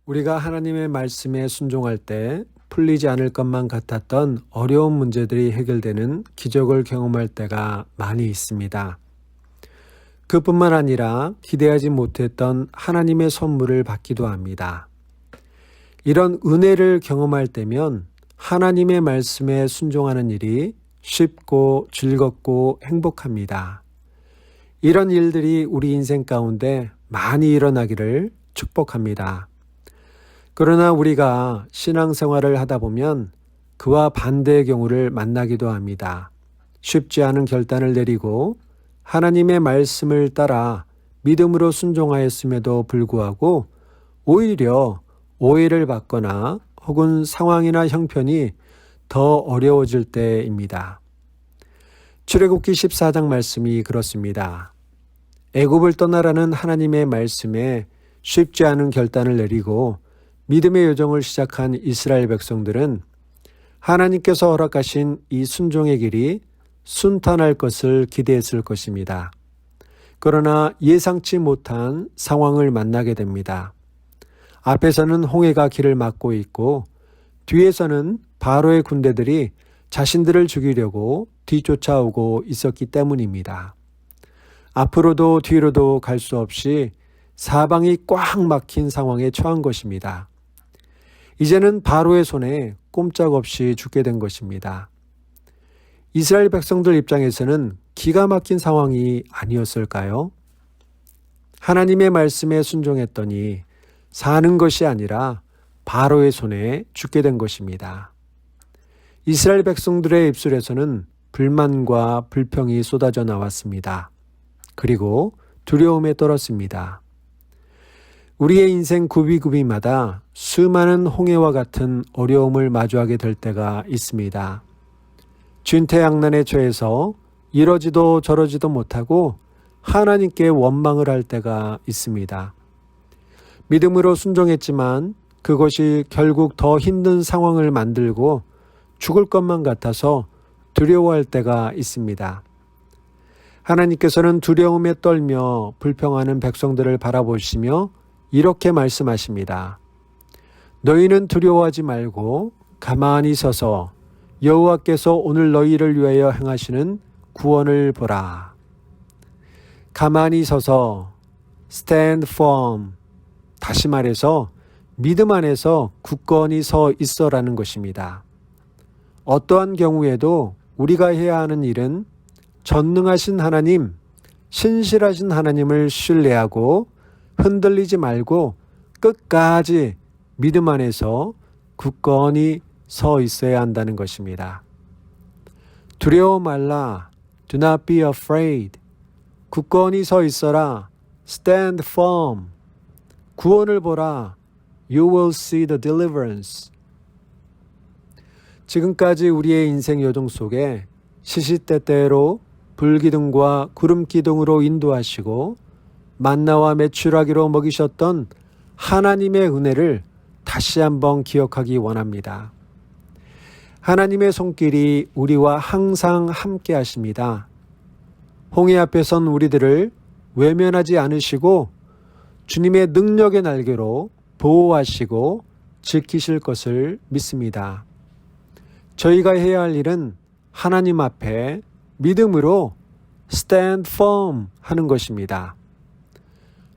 우리가 하나님의 말씀에 순종할 때 풀리지 않을 것만 같았던 어려운 문제들이 해결되는 기적을 경험할 때가 많이 있습니다. 그뿐만 아니라 기대하지 못했던 하나님의 선물을 받기도 합니다. 이런 은혜를 경험할 때면 하나님의 말씀에 순종하는 일이 쉽고 즐겁고 행복합니다. 이런 일들이 우리 인생 가운데 많이 일어나기를 축복합니다. 그러나 우리가 신앙생활을 하다 보면 그와 반대의 경우를 만나기도 합니다. 쉽지 않은 결단을 내리고 하나님의 말씀을 따라 믿음으로 순종하였음에도 불구하고 오히려 오해를 받거나 혹은 상황이나 형편이 더 어려워질 때입니다. 출애굽기 14장 말씀이 그렇습니다. 애굽을 떠나라는 하나님의 말씀에 쉽지 않은 결단을 내리고 믿음의 여정을 시작한 이스라엘 백성들은 하나님께서 허락하신 이 순종의 길이 순탄할 것을 기대했을 것입니다. 그러나 예상치 못한 상황을 만나게 됩니다. 앞에서는 홍해가 길을 막고 있고 뒤에서는 바로의 군대들이 자신들을 죽이려고 뒤쫓아오고 있었기 때문입니다. 앞으로도 뒤로도 갈 수 없이 사방이 꽉 막힌 상황에 처한 것입니다. 이제는 바로의 손에 꼼짝없이 죽게 된 것입니다. 이스라엘 백성들 입장에서는 기가 막힌 상황이 아니었을까요? 하나님의 말씀에 순종했더니 사는 것이 아니라 바로의 손에 죽게 된 것입니다. 이스라엘 백성들의 입술에서는 불만과 불평이 쏟아져 나왔습니다. 그리고 두려움에 떨었습니다. 우리의 인생 구비구비마다 수많은 홍해와 같은 어려움을 마주하게 될 때가 있습니다. 진퇴양난에 처해서 이러지도 저러지도 못하고 하나님께 원망을 할 때가 있습니다. 믿음으로 순종했지만 그것이 결국 더 힘든 상황을 만들고 죽을 것만 같아서 두려워할 때가 있습니다. 하나님께서는 두려움에 떨며 불평하는 백성들을 바라보시며 이렇게 말씀하십니다. 너희는 두려워하지 말고 가만히 서서 여호와께서 오늘 너희를 위하여 행하시는 구원을 보라. 가만히 서서 stand firm. 다시 말해서 믿음 안에서 굳건히 서 있어라는 것입니다. 어떠한 경우에도 우리가 해야 하는 일은 전능하신 하나님, 신실하신 하나님을 신뢰하고 흔들리지 말고 끝까지 믿음 안에서 굳건히 서 있어야 한다는 것입니다. 두려워 말라. Do not be afraid. 굳건히 서 있어라. Stand firm. 구원을 보라. You will see the deliverance. 지금까지 우리의 인생 여정 속에 시시때때로 불기둥과 구름기둥으로 인도하시고 만나와 메추라기로 먹이셨던 하나님의 은혜를 다시 한번 기억하기 원합니다. 하나님의 손길이 우리와 항상 함께 하십니다. 홍해 앞에 선 우리들을 외면하지 않으시고 주님의 능력의 날개로 보호하시고 지키실 것을 믿습니다. 저희가 해야 할 일은 하나님 앞에 믿음으로 stand firm 하는 것입니다.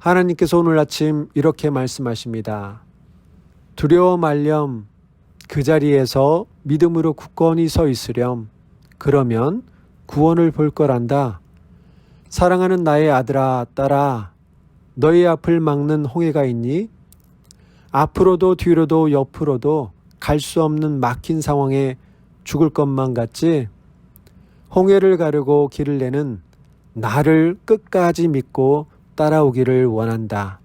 하나님께서 오늘 아침 이렇게 말씀하십니다. 두려워 말렴. 그 자리에서 믿음으로 굳건히 서 있으렴. 그러면 구원을 볼 거란다. 사랑하는 나의 아들아, 딸아, 너희 앞을 막는 홍해가 있니? 앞으로도 뒤로도 옆으로도 갈 수 없는 막힌 상황에 죽을 것만 같지? 홍해를 가르고 길을 내는 나를 끝까지 믿고 따라오기를 원한다.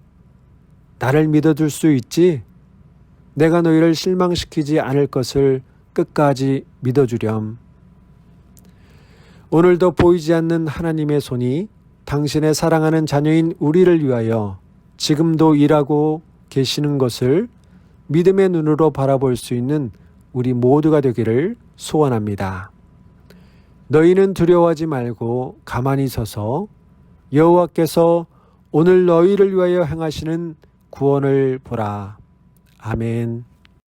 나를 믿어줄 수 있지? 내가 너희를 실망시키지 않을 것을 끝까지 믿어주렴. 오늘도 보이지 않는 하나님의 손이 당신의 사랑하는 자녀인 우리를 위하여 지금도 일하고 계시는 것을 믿음의 눈으로 바라볼 수 있는 우리 모두가 되기를 소원합니다. 너희는 두려워하지 말고 가만히 서서 여호와께서 오늘 너희를 위하여 행하시는 구원을 보라. 아멘.